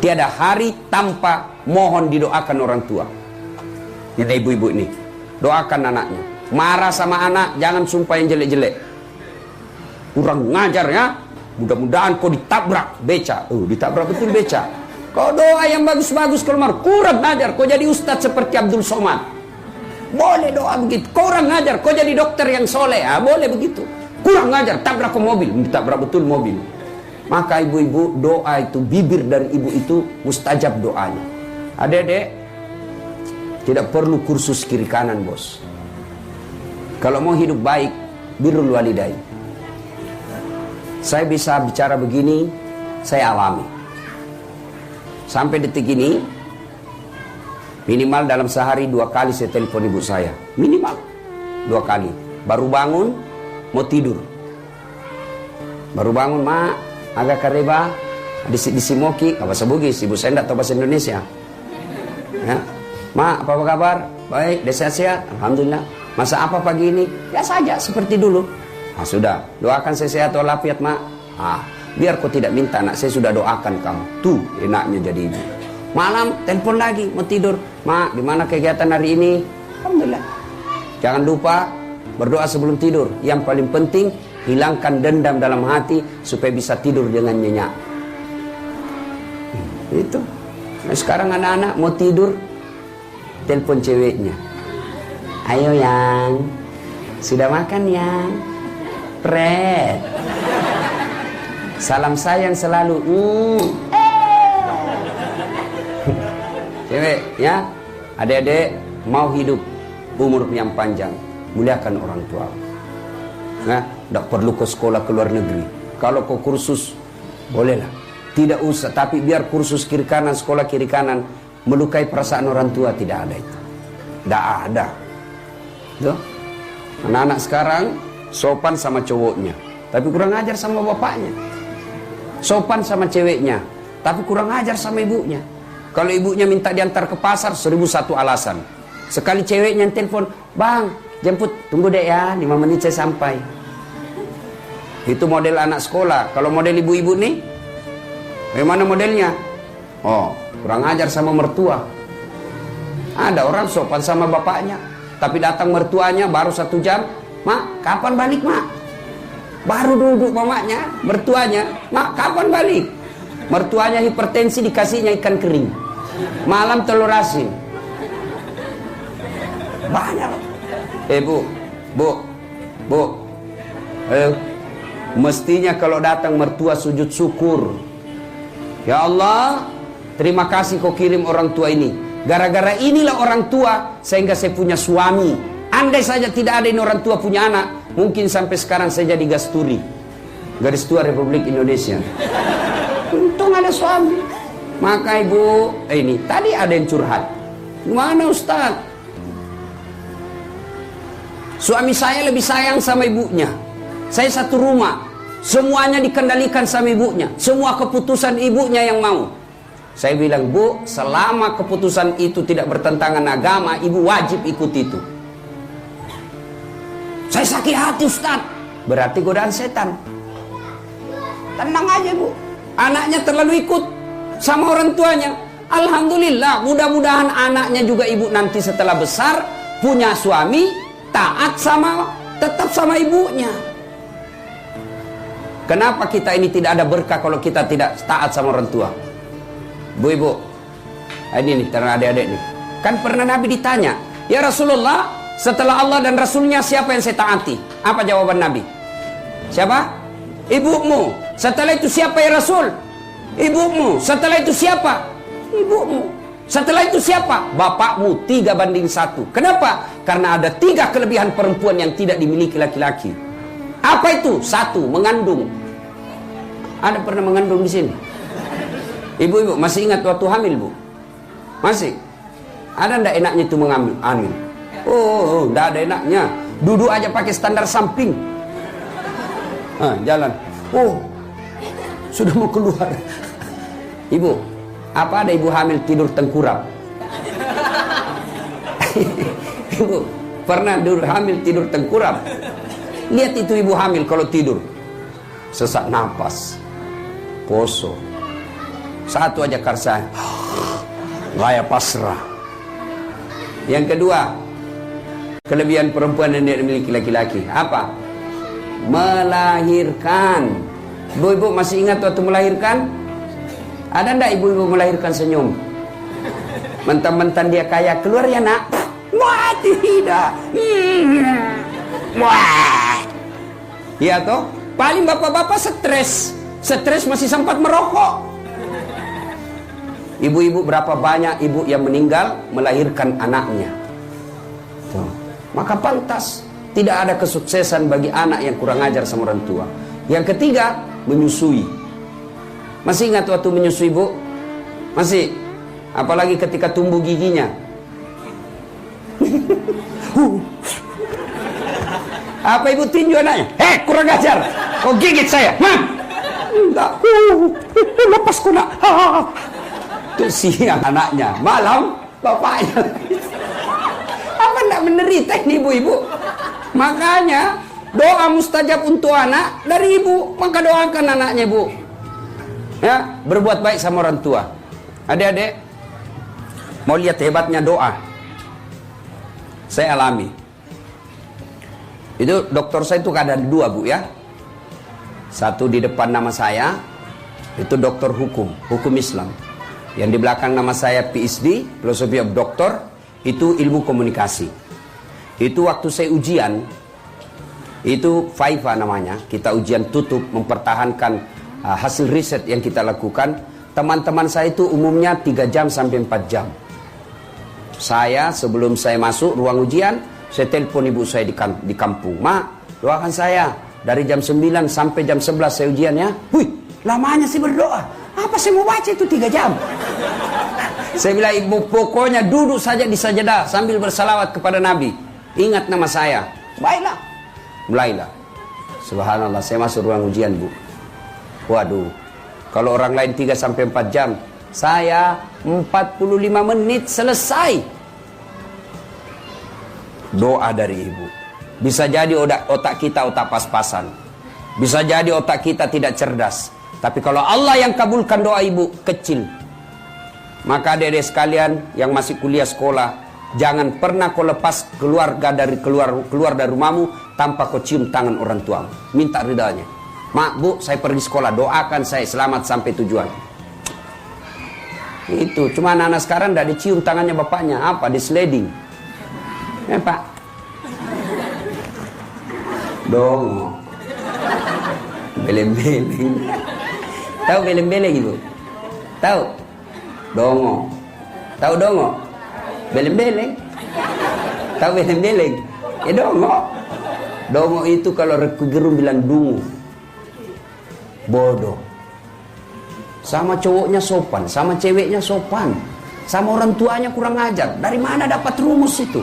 Tiada hari tanpa mohon didoakan orang tua. Ini ibu-ibu ini, doakan anaknya. Marah sama anak, jangan sumpah yang jelek-jelek. Kurang ngajar ya. Mudah-mudahan kau ditabrak beca. Ditabrak betul beca. Kau doa yang bagus-bagus keluar. Kurang ngajar, kau jadi ustadz seperti Abdul Somad. Boleh doa begitu. Kurang ngajar, kau jadi dokter yang soleh. Boleh begitu. Kurang ngajar, tabrak ke mobil. Ditabrak betul mobil. Maka ibu-ibu, doa itu, bibir dari ibu itu mustajab doanya. Adik-adik, tidak perlu kursus kiri kanan, bos. Kalau mau hidup baik, birrul walidain. Saya bisa bicara begini, saya alami. Sampai detik ini, minimal dalam sehari 2 kali saya telepon ibu saya. Minimal 2 kali. Baru bangun, mau tidur. Baru bangun, mak, agak kareba, di Simoki, apa bahasa Bugis, ibu saya tidak tahu bahasa Indonesia. Ya. Mak, apa kabar? Baik, sehat-sehat, alhamdulillah. Masa apa pagi ini? Ya saja, seperti dulu. Sudah, doakan saya sehat walafiat, mak. Biar kau tidak minta, anak saya sudah doakan kamu. Tuh, enaknya jadi ibu. Malam, telepon lagi, mau tidur. Mak, gimana kegiatan hari ini? Alhamdulillah. Jangan lupa berdoa sebelum tidur. Yang paling penting, hilangkan dendam dalam hati supaya bisa tidur dengan nyenyak. Itu. Nah, sekarang anak-anak mau tidur, telepon ceweknya. Ayo yang, sudah makan yang? Pret. Salam sayang selalu. Cewek, ya. Adik-adik mau hidup umur yang panjang, muliakan orang tua. Nah, tidak perlu ke sekolah ke luar negeri. Kalau kau kursus, bolehlah. Tidak usah, tapi biar kursus kiri kanan, sekolah kiri kanan melukai perasaan orang tua, tidak ada itu. Tidak ada. Tuh. Anak-anak sekarang sopan sama cowoknya, tapi kurang ajar sama bapaknya. Sopan sama ceweknya, tapi kurang ajar sama ibunya. Kalau ibunya minta diantar ke pasar, 1001 alasan. Sekali ceweknya yang telepon, bang, jemput, tunggu deh ya, 5 menit saya sampai. Itu model anak sekolah. Kalau model ibu-ibu nih, bagaimana modelnya? Kurang ajar sama mertua. Ada orang sopan sama bapaknya, tapi datang mertuanya baru 1 jam. Mak, kapan balik, mak? Baru duduk mamanya, mertuanya. Mak, kapan balik? Mertuanya hipertensi, dikasihnya ikan kering. Malam telur asin. Banyak. Bu. Mestinya kalau datang mertua sujud syukur. Ya Allah, terima kasih kau kirim orang tua ini. Gara-gara inilah orang tua sehingga saya punya suami. Andai saja tidak ada ini orang tua punya anak, mungkin sampai sekarang saya jadi gasturi, garis tua Republik Indonesia. Untung ada suami. Maka ibu, ini tadi ada yang curhat. Gimana Ustaz? Suami saya lebih sayang sama ibunya. Saya satu rumah, semuanya dikendalikan sama ibunya. Semua keputusan ibunya yang mau. Saya bilang, Bu, selama keputusan itu tidak bertentangan agama, ibu wajib ikut itu. Saya sakit hati Ustaz. Berarti godaan setan. Tenang aja Bu. Anaknya terlalu ikut sama orang tuanya. Alhamdulillah, mudah-mudahan anaknya juga ibu nanti setelah besar punya suami taat tetap sama ibunya. Kenapa kita ini tidak ada berkah kalau kita tidak taat sama orang tua? Bu ibu, ini nih karena adik-adik nih. Kan pernah Nabi ditanya, ya Rasulullah, setelah Allah dan Rasulnya siapa yang saya taati? Apa jawaban Nabi? Siapa? Ibumu. Setelah itu siapa ya Rasul? Ibumu. Setelah itu siapa? Ibumu. Setelah itu siapa? Bapakmu. 3:1. Kenapa? Karena ada 3 kelebihan perempuan yang tidak dimiliki laki-laki. Apa itu? 1, mengandung. Ada pernah mengandung di sini? Ibu-ibu masih ingat waktu hamil, Bu? Masih? Ada ndak enaknya itu mengambil hamil? Ndak ada enaknya. Duduk aja pakai standar samping. Jalan. Sudah mau keluar. Ibu, apa ada ibu hamil tidur tengkurap? Ibu, pernah hamil tidur tengkurap? Lihat itu ibu hamil kalau tidur. Sesak napas. Poso. Satu aja karsa, raya pasrah. Yang kedua, kelebihan perempuan yang dimiliki laki-laki apa? Melahirkan. Ibu-ibu masih ingat waktu melahirkan? Ada ndak ibu-ibu melahirkan senyum? Mentang-mentang dia kaya, keluar ya nak? Wah, tidak. Wah. Ya toh? Paling bapak-bapak stres. Stres masih sempat merokok. Ibu-ibu berapa banyak ibu yang meninggal melahirkan anaknya. Tuh. Maka pantas tidak ada kesuksesan bagi anak yang kurang ajar sama orang tua. Yang ketiga, menyusui. Masih ingat waktu menyusui, Bu? Masih? Apalagi ketika tumbuh giginya. Apa ibu tinju anaknya? Kurang ajar. Kau gigit saya. Enggak. Lepas ku nak. Itu siang anaknya, malam bapaknya. Apa enggak menderita ini ibu-ibu? Makanya doa mustajab untuk anak dari ibu. Maka doakan anaknya, Bu. Ya, berbuat baik sama orang tua. Adik-adik, mau lihat hebatnya doa? Saya alami. Itu dokter saya itu ada dua, Bu, ya. Satu di depan nama saya, itu dokter hukum Islam. Yang di belakang nama saya PhD, Philosophy of Doctor, itu ilmu komunikasi. Itu waktu saya ujian, itu FIVA namanya, kita ujian tutup mempertahankan hasil riset yang kita lakukan. Teman-teman saya itu umumnya 3 jam sampai 4 jam. Saya sebelum saya masuk ruang ujian, saya telepon ibu saya di kampung. Ma, doakan saya dari jam 9 sampai jam 11 saya ujian ya. Wih, lamanya sih berdoa. Apa saya mau baca itu 3 jam? Saya bilang, ibu pokoknya duduk saja di sajadah sambil bersalawat kepada Nabi. Ingat nama saya. Baiklah. Mulailah. Subhanallah, saya masuk ruang ujian, Bu. Waduh, kalau orang lain 3 sampai 4 jam, saya 45 menit selesai. Doa dari ibu. Bisa jadi otak kita otak pas-pasan. Bisa jadi otak kita tidak cerdas. Tapi kalau Allah yang kabulkan doa ibu, kecil. Maka adik-adik sekalian yang masih kuliah sekolah, jangan pernah kau lepas keluar dari rumahmu tanpa kau cium tangan orang tuamu. Minta ridanya. Mak, Bu, saya pergi sekolah, doakan saya selamat sampai tujuan. Itu, cuma anak-anak sekarang tidak dicium tangannya bapaknya. Apa? Di sliding. Ya, Pak. Dongo. Beleng-beleng. Tahu beleng-beleng ibu? Tahu? Dongo. Tahu dongo? Beleng-beleng. Tahu beleng-beleng? Ya dongo. Dongo itu kalau Rocky Gerung bilang dungu. Bodoh. Sama cowoknya sopan, sama ceweknya sopan, sama orang tuanya kurang ajar. Dari mana dapat rumus itu?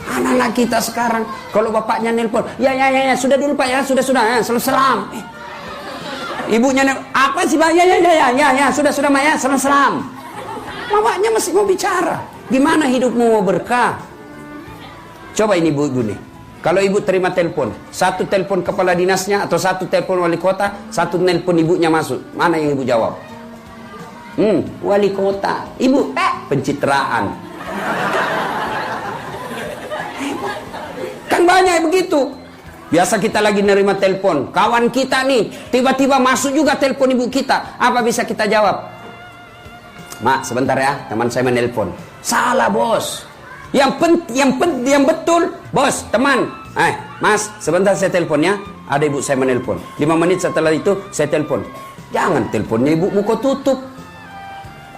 Anak-anak kita sekarang, kalau bapaknya nelpon, ya, sudah dulu Pak ya, sudah, ya, selam. Ibunya apa sih Pak? Ya, sudah Mak ya, selam. Bapaknya masih mau bicara. Gimana hidupmu mau berkah? Coba ini ibu nih. Kalau ibu terima telepon, satu telepon kepala dinasnya atau satu telepon wali kota, satu telepon ibunya masuk. Mana yang ibu jawab? Wali kota. Ibu, pencitraan. Kan banyak begitu. Biasa kita lagi nerima telepon, kawan kita nih, tiba-tiba masuk juga telepon ibu kita. Apa bisa kita jawab? Mak, sebentar ya, teman saya menelpon. Salah, bos. Yang betul, bos, teman. Mas, sebentar saya telepon ya. Ada ibu saya menelpon. 5 menit setelah itu saya telepon. Jangan teleponnya ibumu kau tutup.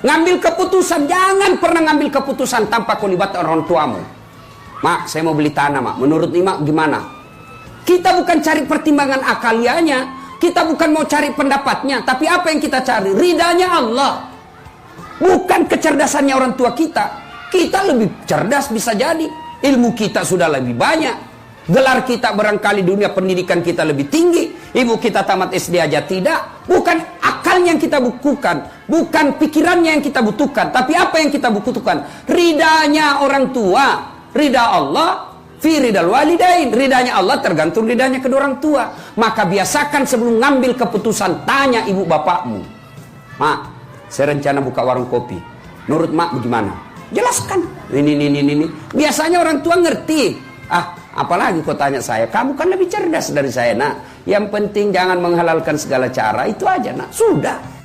Ngambil keputusan, jangan pernah ngambil keputusan tanpa kau libatkan orang tuamu. Mak, saya mau beli tanah, Mak. Menurut Mak gimana? Kita bukan cari pertimbangan akalianya, kita bukan mau cari pendapatnya, tapi apa yang kita cari? Ridhanya Allah. Bukan kecerdasannya orang tua kita. Kita lebih cerdas bisa jadi. Ilmu kita sudah lebih banyak. Gelar kita barangkali dunia pendidikan kita lebih tinggi. Ibu kita tamat SD aja tidak. Bukan akalnya yang kita butuhkan. Bukan pikirannya yang kita butuhkan. Tapi apa yang kita butuhkan? Ridhanya orang tua. Ridha Allah. Fi ridal walidain. Ridhanya Allah tergantung ridhanya kedua orang tua. Maka biasakan sebelum ngambil keputusan, tanya ibu bapakmu. Mak, saya rencana buka warung kopi. Menurut mak bagaimana? Jelaskan. Ini. Biasanya orang tua ngerti. Apalagi kau tanya saya. Kamu kan lebih cerdas dari saya, nak. Yang penting jangan menghalalkan segala cara. Itu aja, nak. Sudah.